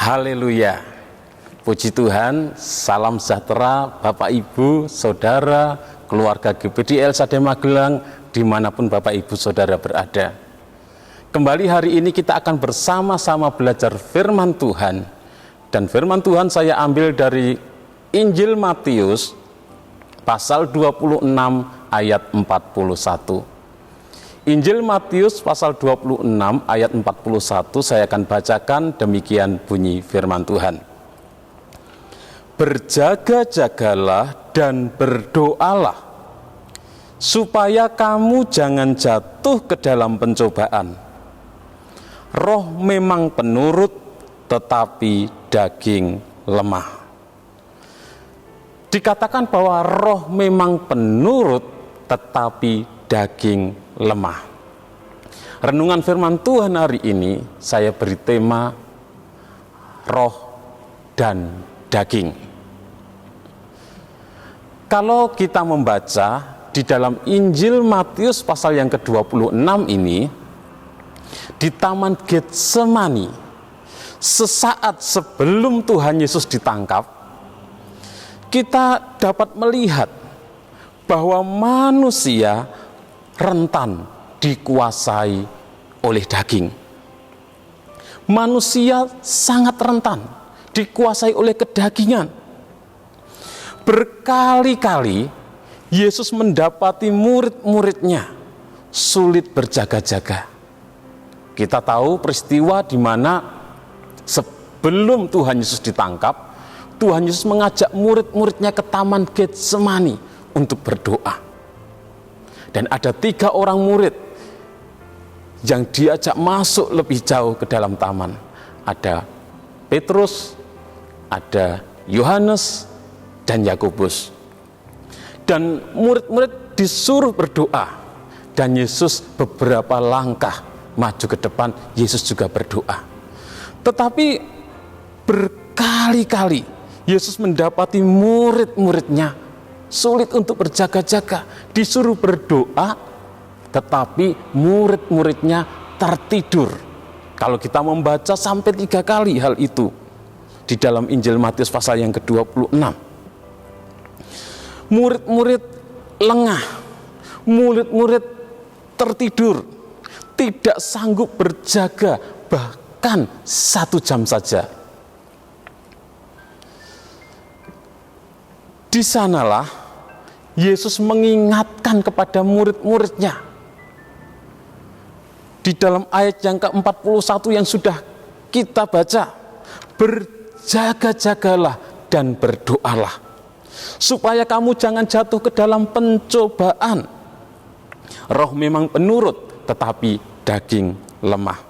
Haleluya. Puji Tuhan, salam sejahtera Bapak Ibu, Saudara, keluarga GPD LSAD Magelang, dimanapun Bapak Ibu Saudara berada. Kembali hari ini kita akan bersama-sama belajar firman Tuhan. Dan firman Tuhan saya ambil dari Injil Matius, pasal 26 ayat 41. Injil Matius pasal 26 ayat 41 saya akan bacakan, demikian bunyi firman Tuhan. Berjaga-jagalah dan berdoalah, supaya kamu jangan jatuh ke dalam pencobaan. Roh memang penurut, tetapi daging lemah. Dikatakan bahwa roh memang penurut, tetapi daging lemah. Renungan firman Tuhan hari ini saya beri tema roh dan daging. Kalau kita membaca di dalam Injil Matius pasal yang ke-26 ini, di Taman Getsemani, sesaat sebelum Tuhan Yesus ditangkap, kita dapat melihat bahwa manusia rentan dikuasai oleh daging. Manusia sangat rentan dikuasai oleh kedagingan. Berkali-kali Yesus mendapati murid-muridnya sulit berjaga-jaga. Kita tahu peristiwa di mana sebelum Tuhan Yesus ditangkap, Tuhan Yesus mengajak murid-muridnya ke Taman Getsemani untuk berdoa. Dan ada 3 orang murid yang diajak masuk lebih jauh ke dalam taman. Ada Petrus, ada Yohanes, dan Yakobus. Dan murid-murid disuruh berdoa. Dan Yesus beberapa langkah maju ke depan, Yesus juga berdoa. Tetapi berkali-kali Yesus mendapati murid-muridnya sulit untuk berjaga-jaga, disuruh berdoa, tetapi murid-muridnya tertidur. Kalau kita membaca sampai 3 kali hal itu di dalam Injil Matius pasal yang ke-26. Murid-murid lengah, murid-murid tertidur, tidak sanggup berjaga bahkan 1 jam saja. Di sanalah Yesus mengingatkan kepada murid-muridnya. Di dalam ayat yang ke-41 yang sudah kita baca, berjaga-jagalah dan berdoalah, supaya kamu jangan jatuh ke dalam pencobaan. Roh memang penurut, tetapi daging lemah.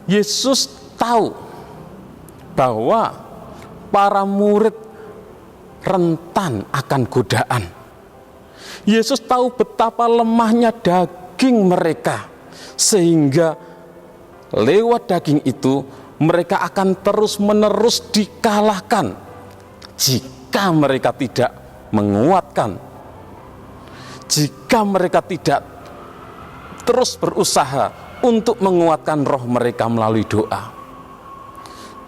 Yesus tahu bahwa para murid rentan akan godaan. Yesus tahu betapa lemahnya daging mereka, sehingga lewat daging itu mereka akan terus-menerus dikalahkan jika mereka tidak menguatkan, jika mereka tidak terus berusaha untuk menguatkan roh mereka melalui doa.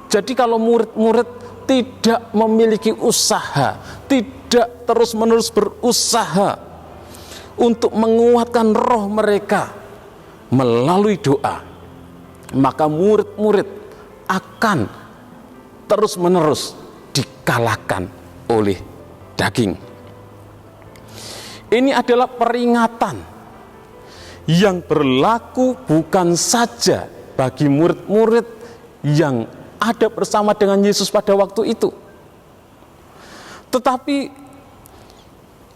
Jadi kalau murid-murid tidak memiliki usaha, tidak terus-menerus berusaha untuk menguatkan roh mereka melalui doa, maka murid-murid akan terus-menerus dikalahkan oleh daging. Ini adalah peringatan yang berlaku bukan saja bagi murid-murid yang ada bersama dengan Yesus pada waktu itu, tetapi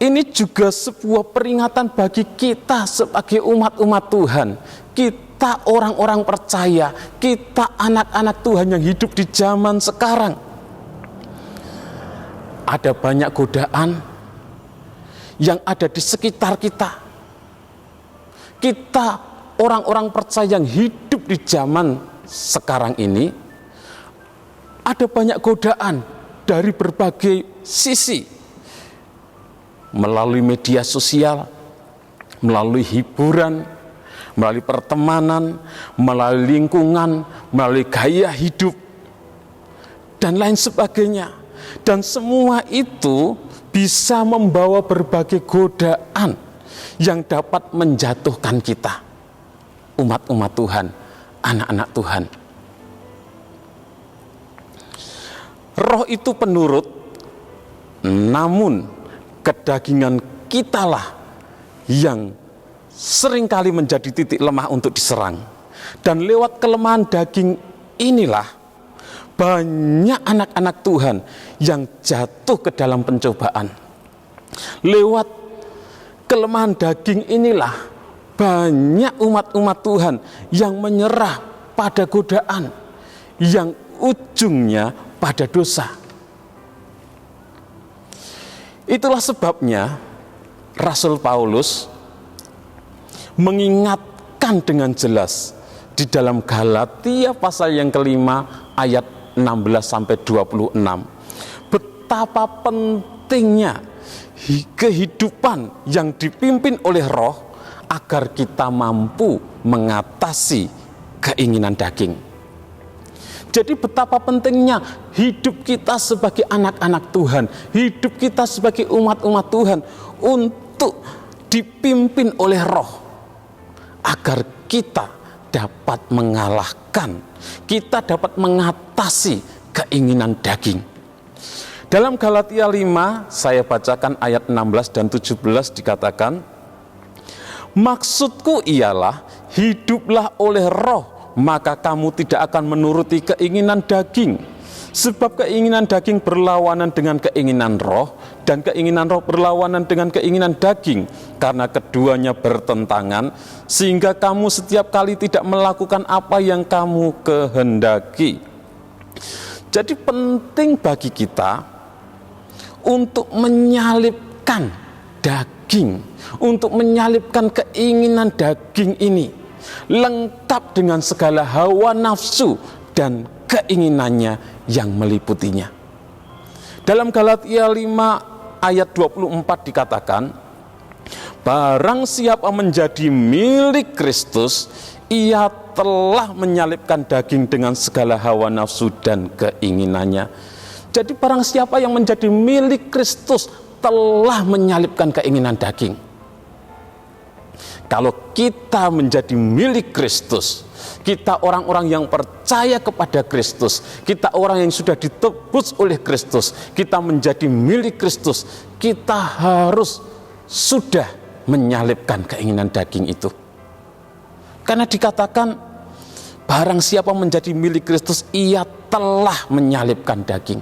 ini juga sebuah peringatan bagi kita sebagai umat-umat Tuhan, kita orang-orang percaya, kita anak-anak Tuhan yang hidup di zaman sekarang. Ada banyak godaan yang ada di sekitar kita. Kita orang-orang percaya yang hidup di zaman sekarang ini, ada banyak godaan dari berbagai sisi, melalui media sosial, melalui hiburan, melalui pertemanan, melalui lingkungan, melalui gaya hidup, dan lain sebagainya. Dan semua itu bisa membawa berbagai godaan yang dapat menjatuhkan kita, umat-umat Tuhan, anak-anak Tuhan. Roh itu penurut, namun kedagingan kitalah yang seringkali menjadi titik lemah untuk diserang. Dan lewat kelemahan daging inilah banyak anak-anak Tuhan yang jatuh ke dalam pencobaan. Lewat kelemahan daging inilah banyak umat-umat Tuhan yang menyerah pada godaan yang ujungnya pada dosa. Itulah sebabnya Rasul Paulus mengingatkan dengan jelas di dalam Galatia pasal yang kelima ayat 16-26, betapa pentingnya kehidupan yang dipimpin oleh Roh agar kita mampu mengatasi keinginan daging. Jadi betapa pentingnya hidup kita sebagai anak-anak Tuhan, hidup kita sebagai umat-umat Tuhan untuk dipimpin oleh Roh agar kita dapat mengalahkan, kita dapat mengatasi keinginan daging. Dalam Galatia 5, saya bacakan ayat 16 dan 17 dikatakan, maksudku ialah hiduplah oleh Roh, maka kamu tidak akan menuruti keinginan daging. Sebab keinginan daging berlawanan dengan keinginan roh, dan keinginan roh berlawanan dengan keinginan daging, karena keduanya bertentangan, sehingga kamu setiap kali tidak melakukan apa yang kamu kehendaki. Jadi penting bagi kita untuk menyalipkan daging, untuk menyalipkan keinginan daging ini, lengkap dengan segala hawa nafsu dan keinginannya yang meliputinya. Dalam Galatia 5 ayat 24 dikatakan, barang siapa menjadi milik Kristus, ia telah menyalipkan daging dengan segala hawa nafsu dan keinginannya. Jadi barang siapa yang menjadi milik Kristus telah menyalipkan keinginan daging. Kalau kita menjadi milik Kristus, kita orang-orang yang percaya kepada Kristus, kita orang yang sudah ditebus oleh Kristus, kita menjadi milik Kristus, kita harus sudah menyalipkan keinginan daging itu. Karena dikatakan barang siapa menjadi milik Kristus, ia telah menyalipkan daging.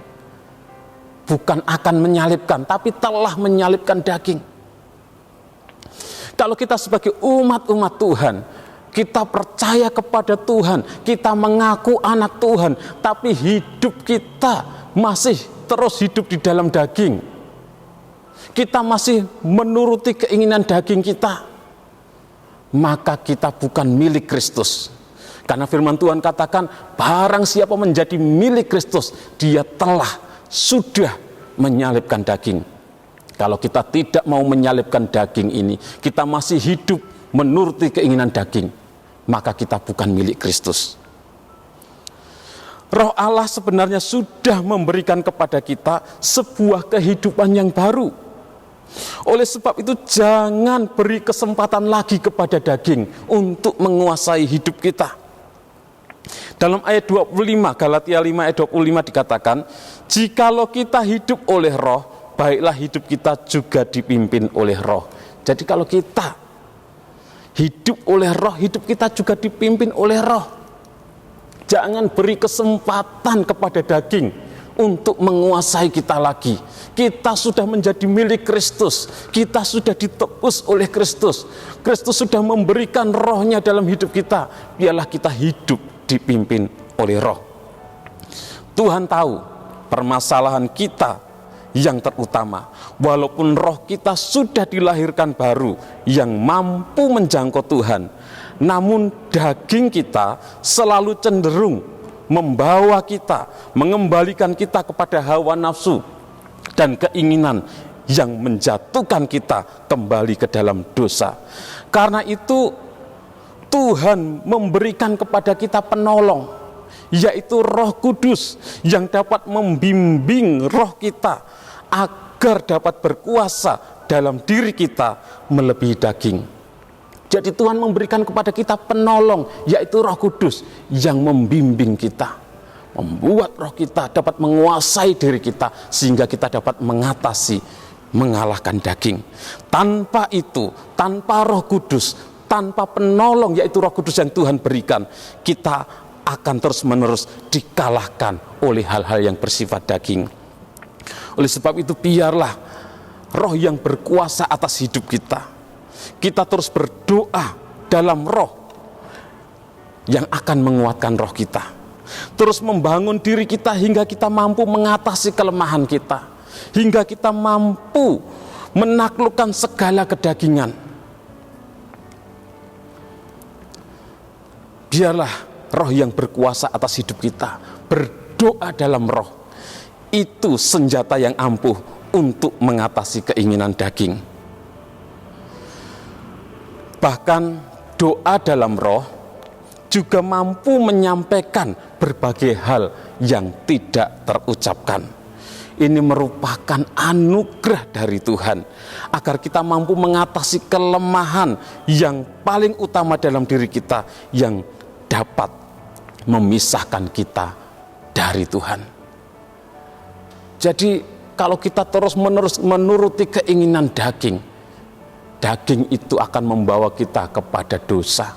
Bukan akan menyalipkan, tapi telah menyalipkan daging. Kalau kita sebagai umat-umat Tuhan, kita percaya kepada Tuhan, kita mengaku anak Tuhan, tapi hidup kita masih terus hidup di dalam daging, kita masih menuruti keinginan daging kita, maka kita bukan milik Kristus. Karena firman Tuhan katakan, barang siapa menjadi milik Kristus, dia telah sudah menyalipkan daging. Kalau kita tidak mau menyalipkan daging ini, kita masih hidup menuruti keinginan daging, maka kita bukan milik Kristus. Roh Allah sebenarnya sudah memberikan kepada kita sebuah kehidupan yang baru. Oleh sebab itu jangan beri kesempatan lagi kepada daging untuk menguasai hidup kita. Dalam ayat 25, Galatia 5 ayat 25 dikatakan, jikalau kita hidup oleh roh, baiklah hidup kita juga dipimpin oleh roh. Jadi kalau kita hidup oleh roh, hidup kita juga dipimpin oleh roh. Jangan beri kesempatan kepada daging untuk menguasai kita lagi. Kita sudah menjadi milik Kristus, kita sudah ditebus oleh Kristus. Kristus sudah memberikan rohnya dalam hidup kita. Biarlah kita hidup dipimpin oleh roh. Tuhan tahu permasalahan kita yang terutama. Walaupun roh kita sudah dilahirkan baru yang mampu menjangkau Tuhan, namun daging kita selalu cenderung membawa kita, mengembalikan kita kepada hawa nafsu dan keinginan yang menjatuhkan kita kembali ke dalam dosa. Karena itu Tuhan memberikan kepada kita penolong, yaitu Roh Kudus yang dapat membimbing roh kita agar dapat berkuasa dalam diri kita melebihi daging. Jadi Tuhan memberikan kepada kita penolong, yaitu Roh Kudus yang membimbing kita, membuat roh kita dapat menguasai diri kita sehingga kita dapat mengalahkan daging. Tanpa itu, tanpa Roh Kudus, tanpa penolong yaitu Roh Kudus yang Tuhan berikan, kita akan terus-menerus dikalahkan oleh hal-hal yang bersifat daging. Oleh sebab itu, biarlah roh yang berkuasa atas hidup kita. Kita terus berdoa dalam roh yang akan menguatkan roh kita, terus membangun diri kita hingga kita mampu mengatasi kelemahan kita, hingga kita mampu menaklukkan segala kedagingan. Biarlah roh yang berkuasa atas hidup kita, berdoa dalam roh, itu senjata yang ampuh untuk mengatasi keinginan daging. Bahkan doa dalam roh juga mampu menyampaikan berbagai hal yang tidak terucapkan. Ini merupakan anugerah dari Tuhan agar kita mampu mengatasi kelemahan yang paling utama dalam diri kita yang dapat memisahkan kita dari Tuhan. Jadi kalau kita terus-menerus menuruti keinginan daging, daging itu akan membawa kita kepada dosa.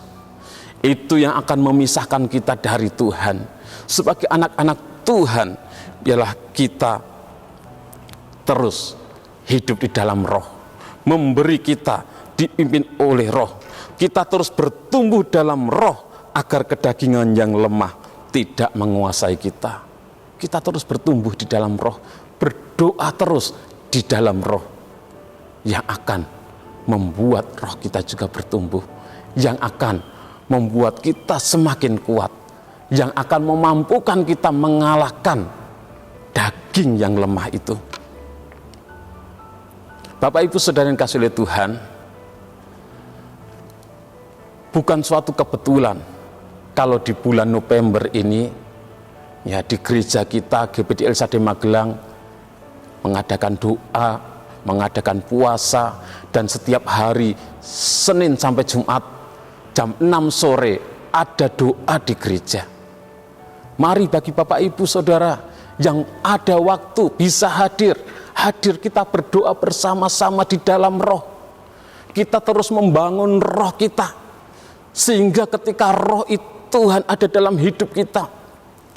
Itu yang akan memisahkan kita dari Tuhan. Sebagai anak-anak Tuhan, biarlah kita terus hidup di dalam roh, memberi kita dipimpin oleh roh. Kita terus bertumbuh dalam roh agar kedagingan yang lemah tidak menguasai kita. Kita terus bertumbuh di dalam roh, berdoa terus di dalam roh, yang akan membuat roh kita juga bertumbuh, yang akan membuat kita semakin kuat, yang akan memampukan kita mengalahkan daging yang lemah itu. Bapak Ibu Saudara yang kasih oleh Tuhan, bukan suatu kebetulan kalau di bulan November ini, ya, di gereja kita GBD El Shaddai Magelang mengadakan doa, mengadakan puasa, dan setiap hari Senin sampai Jumat jam 6 sore ada doa di gereja. Mari bagi Bapak Ibu Saudara yang ada waktu bisa hadir kita berdoa bersama-sama di dalam roh. Kita terus membangun roh kita, sehingga ketika roh itu Tuhan ada dalam hidup kita,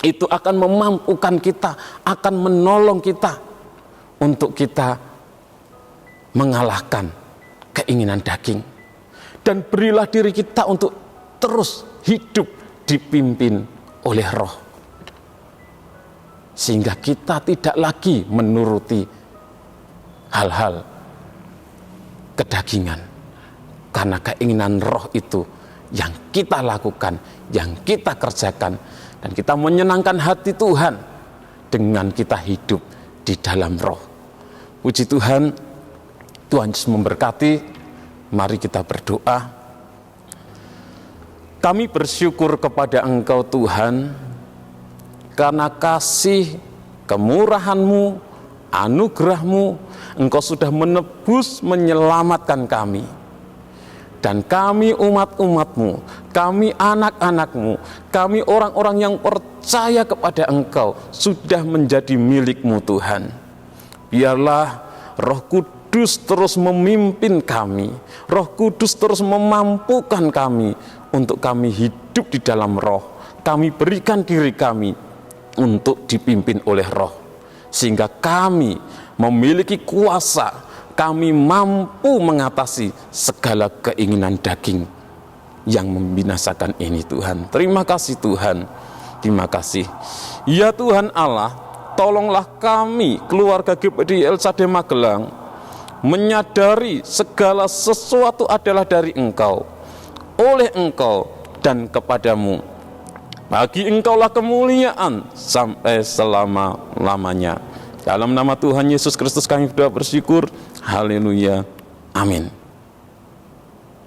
itu akan memampukan kita, akan menolong kita untuk kita mengalahkan keinginan daging. Dan berilah diri kita untuk terus hidup dipimpin oleh roh, sehingga kita tidak lagi menuruti hal-hal kedagingan, karena keinginan roh itu yang kita lakukan, yang kita kerjakan, dan kita menyenangkan hati Tuhan dengan kita hidup di dalam roh. Puji Tuhan, Tuhan Yesus memberkati. Mari kita berdoa. Kami bersyukur kepada Engkau Tuhan, karena kasih, kemurahan-Mu, anugerah-Mu, Engkau sudah menebus, menyelamatkan kami. Dan kami umat-umat-Mu, kami anak-anak-Mu, kami orang-orang yang percaya kepada Engkau sudah menjadi milik-Mu Tuhan. Biarlah Roh Kudus terus memimpin kami, Roh Kudus terus memampukan kami untuk kami hidup di dalam roh. Kami berikan diri kami untuk dipimpin oleh roh, sehingga kami memiliki kuasa, kami mampu mengatasi segala keinginan daging yang membinasakan ini Tuhan. Terima kasih Tuhan, terima kasih. Ya Tuhan Allah, tolonglah kami keluarga GBD El Shaddai Magelang menyadari segala sesuatu adalah dari Engkau, oleh Engkau dan kepadamu. Bagi Engkaulah kemuliaan sampai selama-lamanya. Dalam nama Tuhan Yesus Kristus kami berdoa bersyukur. Haleluya. Amin.